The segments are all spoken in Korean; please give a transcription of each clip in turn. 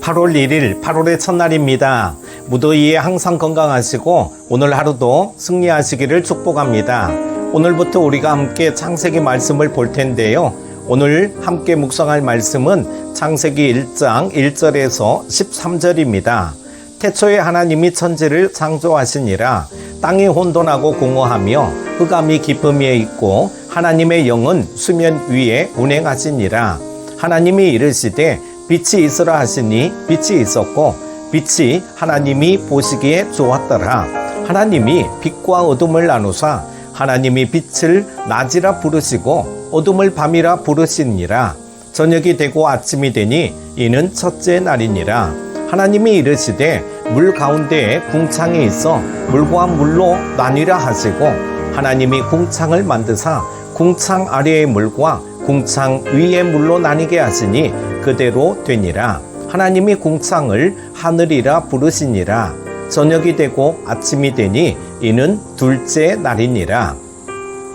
8월 1일 8월의 첫날입니다. 무더위에 항상 건강하시고 오늘 하루도 승리하시기를 축복합니다. 오늘부터 우리가 함께 창세기 말씀을 볼 텐데요. 오늘 함께 묵상할 말씀은 창세기 1장 1절에서 13절입니다. 태초에 하나님이 천지를 창조하시니라. 땅이 혼돈하고 공허하며 흑암이 깊음 위에 있고 하나님의 영은 수면 위에 운행하시니라. 하나님이 이르시되 빛이 있으라 하시니 빛이 있었고 빛이 하나님이 보시기에 좋았더라. 하나님이 빛과 어둠을 나누사 하나님이 빛을 낮이라 부르시고 어둠을 밤이라 부르시니라. 저녁이 되고 아침이 되니 이는 첫째 날이니라. 하나님이 이르시되 물 가운데에 궁창이 있어 물과 물로 나뉘라 하시고 하나님이 궁창을 만드사 궁창 아래의 물과 궁창 위의 물로 나뉘게 하시니 그대로 되니라. 하나님이 궁창을 하늘이라 부르시니라. 저녁이 되고 아침이 되니 이는 둘째 날이니라.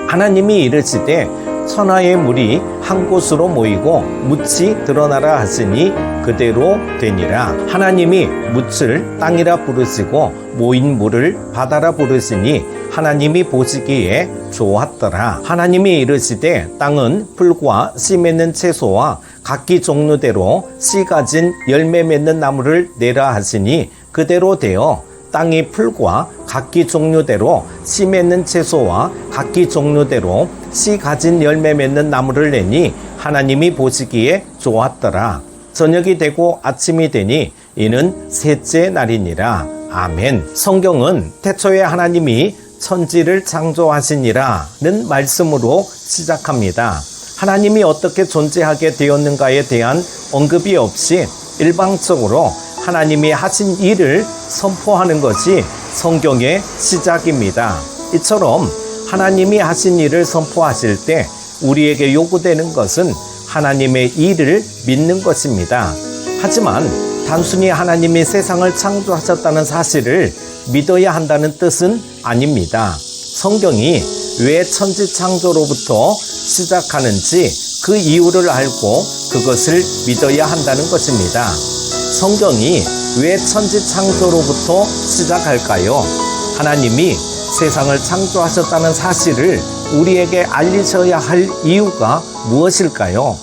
하나님이 이르시되 천하의 물이 한 곳으로 모이고 묻이 드러나라 하시니 그대로 되니라. 하나님이 묻을 땅이라 부르시고 모인 물을 바다라 부르시니 하나님이 보시기에 좋았더라. 하나님이 이르시되 땅은 풀과 씨 맺는 채소와 각기 종류대로 씨 가진 열매 맺는 나무를 내라 하시니 그대로 되어 땅이 풀과 각기 종류대로 씨 맺는 채소와 각기 종류대로 씨 가진 열매 맺는 나무를 내니 하나님이 보시기에 좋았더라. 저녁이 되고 아침이 되니 이는 셋째 날이니라. 아멘. 성경은 태초에 하나님이 천지를 창조하시니라는 말씀으로 시작합니다. 하나님이 어떻게 존재하게 되었는가에 대한 언급이 없이 일방적으로 하나님이 하신 일을 선포하는 것이 성경의 시작입니다. 이처럼 하나님이 하신 일을 선포하실 때 우리에게 요구되는 것은 하나님의 일을 믿는 것입니다. 하지만 단순히 하나님이 세상을 창조하셨다는 사실을 믿어야 한다는 뜻은 아닙니다. 성경이 왜 천지 창조로부터 시작하는지 그 이유를 알고 그것을 믿어야 한다는 것입니다. 성경이 왜 천지 창조로부터 시작할까요? 하나님이 세상을 창조하셨다는 사실을 우리에게 알리셔야 할 이유가 무엇일까요?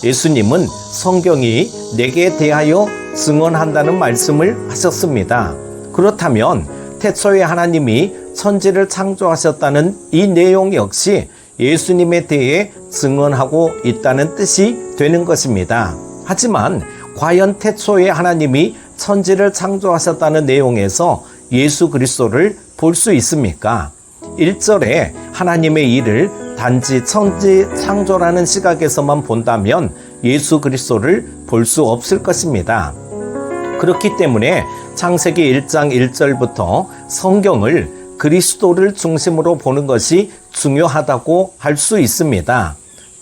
예수님은 성경이 내게 대하여 증언한다는 말씀을 하셨습니다. 그렇다면 태초에 하나님이 천지를 창조하셨다는 이 내용 역시 예수님에 대해 증언하고 있다는 뜻이 되는 것입니다. 하지만 과연 태초에 하나님이 천지를 창조하셨다는 내용에서 예수 그리스도를 볼 수 있습니까? 1절에 하나님의 일을 단지 천지 창조라는 시각에서만 본다면 예수 그리스도를 볼 수 없을 것입니다. 그렇기 때문에 창세기 1장 1절부터 성경을 그리스도를 중심으로 보는 것이 중요하다고 할 수 있습니다.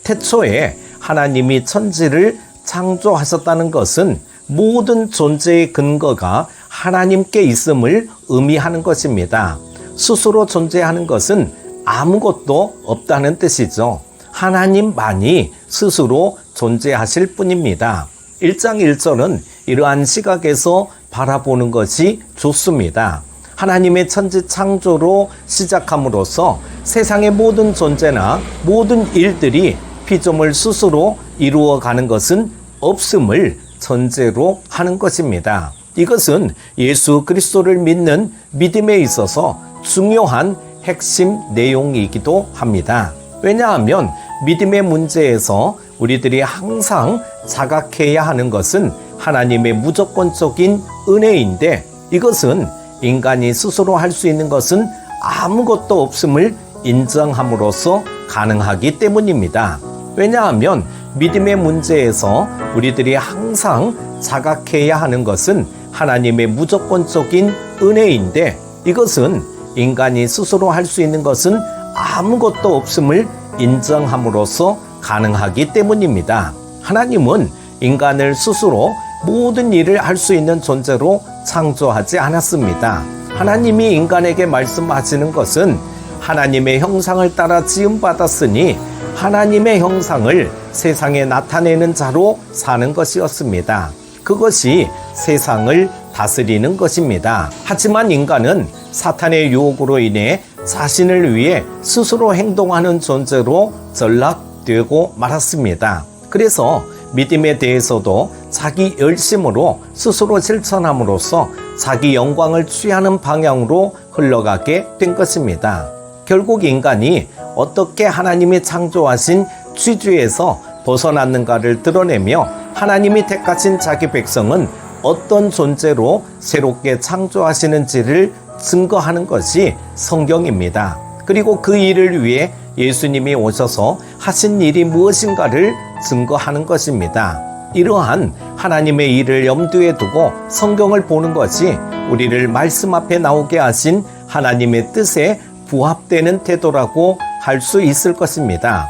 태초에 하나님이 천지를 창조하셨다는 것은 모든 존재의 근거가 하나님께 있음을 의미하는 것입니다. 스스로 존재하는 것은 아무것도 없다는 뜻이죠. 하나님만이 스스로 존재하실 뿐입니다. 1장 1절은 이러한 시각에서 바라보는 것이 좋습니다. 하나님의 천지 창조로 시작함으로써 세상의 모든 존재나 모든 일들이 피조물 스스로 이루어가는 것은 없음을 전제로 하는 것입니다. 이것은 예수 그리스도를 믿는 믿음에 있어서 중요한 핵심 내용이기도 합니다. 왜냐하면 믿음의 문제에서 우리들이 항상 자각해야 하는 것은 하나님의 무조건적인 은혜인데 이것은 인간이 스스로 할 수 있는 것은 아무것도 없음을 인정함으로써 가능하기 때문입니다. 왜냐하면 믿음의 문제에서 우리들이 항상 자각해야 하는 것은 하나님의 무조건적인 은혜인데 이것은 인간이 스스로 할 수 있는 것은 아무것도 없음을 인정함으로써 가능하기 때문입니다. 하나님은 인간을 스스로 모든 일을 할 수 있는 존재로 창조하지 않았습니다. 하나님이 인간에게 말씀하시는 것은 하나님의 형상을 따라 지음받았으니 하나님의 형상을 세상에 나타내는 자로 사는 것이었습니다. 그것이 세상을 다스리는 것입니다. 하지만 인간은 사탄의 유혹으로 인해 자신을 위해 스스로 행동하는 존재로 전락되고 말았습니다. 그래서 믿음에 대해서도 자기 열심으로 스스로 실천함으로써 자기 영광을 취하는 방향으로 흘러가게 된 것입니다. 결국 인간이 어떻게 하나님이 창조하신 취지에서 벗어났는가를 드러내며 하나님이 택하신 자기 백성은 어떤 존재로 새롭게 창조하시는지를 증거하는 것이 성경입니다. 그리고 그 일을 위해 예수님이 오셔서 하신 일이 무엇인가를 증거하는 것입니다. 이러한 하나님의 일을 염두에 두고 성경을 보는 것이 우리를 말씀 앞에 나오게 하신 하나님의 뜻에 부합되는 태도라고 할 수 있을 것입니다.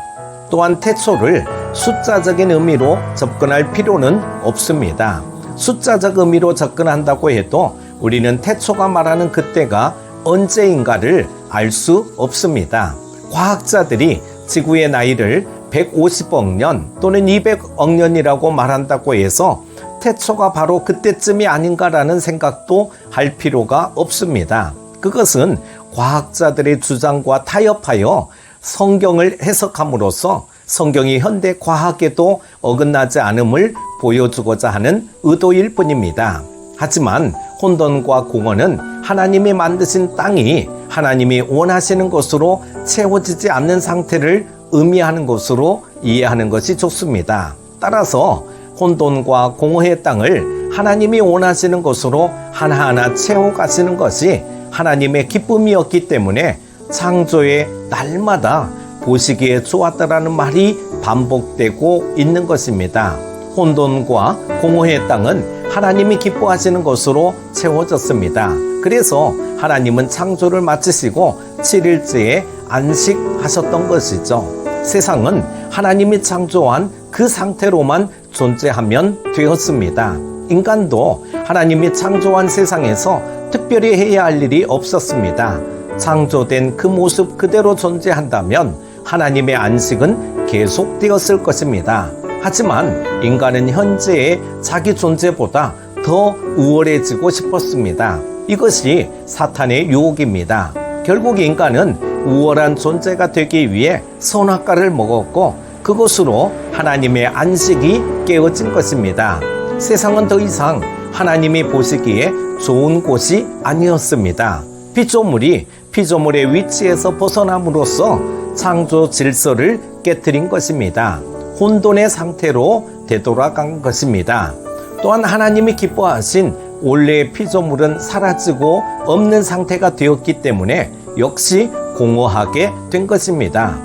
또한 태초를 숫자적인 의미로 접근할 필요는 없습니다. 숫자적 의미로 접근한다고 해도 우리는 태초가 말하는 그때가 언제인가를 알 수 없습니다. 과학자들이 지구의 나이를 150억 년 또는 200억 년이라고 말한다고 해서 태초가 바로 그때쯤이 아닌가라는 생각도 할 필요가 없습니다. 그것은 과학자들의 주장과 타협하여 성경을 해석함으로써 성경이 현대 과학에도 어긋나지 않음을 보여주고자 하는 의도일 뿐입니다. 하지만 혼돈과 공허는 하나님이 만드신 땅이 하나님이 원하시는 것으로 채워지지 않는 상태를 의미하는 것으로 이해하는 것이 좋습니다. 따라서 혼돈과 공허의 땅을 하나님이 원하시는 것으로 하나하나 채워가시는 것이 하나님의 기쁨이었기 때문에 창조의 날마다 보시기에 좋았다라는 말이 반복되고 있는 것입니다. 혼돈과 공허의 땅은 하나님이 기뻐하시는 것으로 채워졌습니다. 그래서 하나님은 창조를 마치시고 7일째에 안식하셨던 것이죠. 세상은 하나님이 창조한 그 상태로만 존재하면 되었습니다. 인간도 하나님이 창조한 세상에서 특별히 해야 할 일이 없었습니다. 창조된 그 모습 그대로 존재한다면 하나님의 안식은 계속되었을 것입니다. 하지만 인간은 현재의 자기 존재보다 더 우월해지고 싶었습니다. 이것이 사탄의 유혹입니다. 결국 인간은 우월한 존재가 되기 위해 선악과를 먹었고 그것으로 하나님의 안식이 깨어진 것입니다. 세상은 더 이상 하나님이 보시기에 좋은 곳이 아니었습니다. 피조물이 피조물의 위치에서 벗어남으로써 창조 질서를 깨뜨린 것입니다. 혼돈의 상태로 되돌아간 것입니다. 또한 하나님이 기뻐하신 원래의 피조물은 사라지고 없는 상태가 되었기 때문에 역시 공허하게 된 것입니다.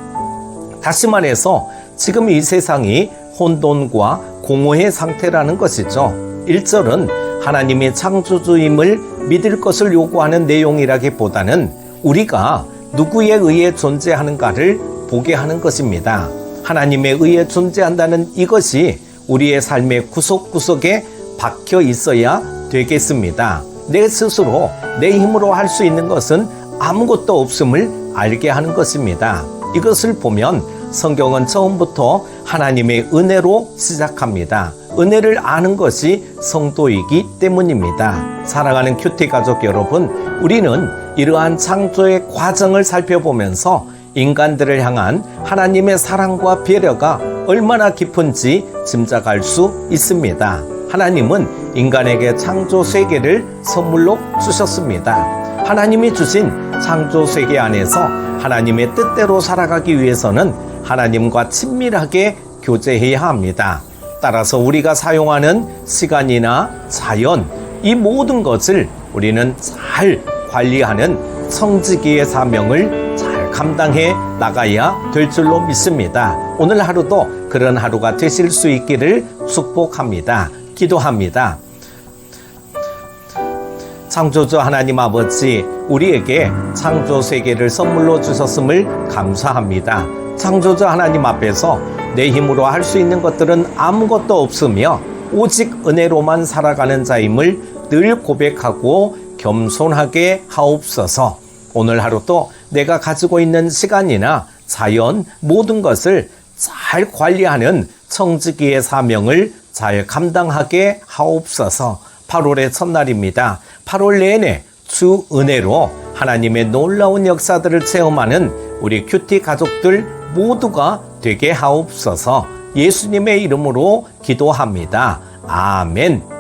다시 말해서 지금 이 세상이 혼돈과 공허의 상태라는 것이죠. 1절은 하나님이 창조주임을 믿을 것을 요구하는 내용이라기보다는 우리가 누구에 의해 존재하는가를 보게 하는 것입니다. 하나님에 의해 존재한다는 이것이 우리의 삶의 구석구석에 박혀 있어야 되겠습니다. 내 스스로 내 힘으로 할 수 있는 것은 아무것도 없음을 알게 하는 것입니다. 이것을 보면 성경은 처음부터 하나님의 은혜로 시작합니다. 은혜를 아는 것이 성도이기 때문입니다. 사랑하는 큐티 가족 여러분, 우리는 이러한 창조의 과정을 살펴보면서 인간들을 향한 하나님의 사랑과 배려가 얼마나 깊은지 짐작할 수 있습니다. 하나님은 인간에게 창조 세계를 선물로 주셨습니다. 하나님이 주신 창조 세계 안에서 하나님의 뜻대로 살아가기 위해서는 하나님과 친밀하게 교제해야 합니다. 따라서 우리가 사용하는 시간이나 자연, 이 모든 것을 우리는 잘 관리하는 청지기의 사명을 잘 감당해 나가야 될 줄로 믿습니다. 오늘 하루도 그런 하루가 되실 수 있기를 축복합니다. 기도합니다. 창조주 하나님 아버지, 우리에게 창조 세계를 선물로 주셨음을 감사합니다. 창조주 하나님 앞에서 내 힘으로 할 수 있는 것들은 아무것도 없으며 오직 은혜로만 살아가는 자임을 늘 고백하고 겸손하게 하옵소서. 오늘 하루도 내가 가지고 있는 시간이나 자연 모든 것을 잘 관리하는 청지기의 사명을 잘 감당하게 하옵소서. 8월의 첫날입니다. 8월 내내 주 은혜로 하나님의 놀라운 역사들을 체험하는 우리 큐티 가족들 모두가 되게 하옵소서. 예수님의 이름으로 기도합니다. 아멘.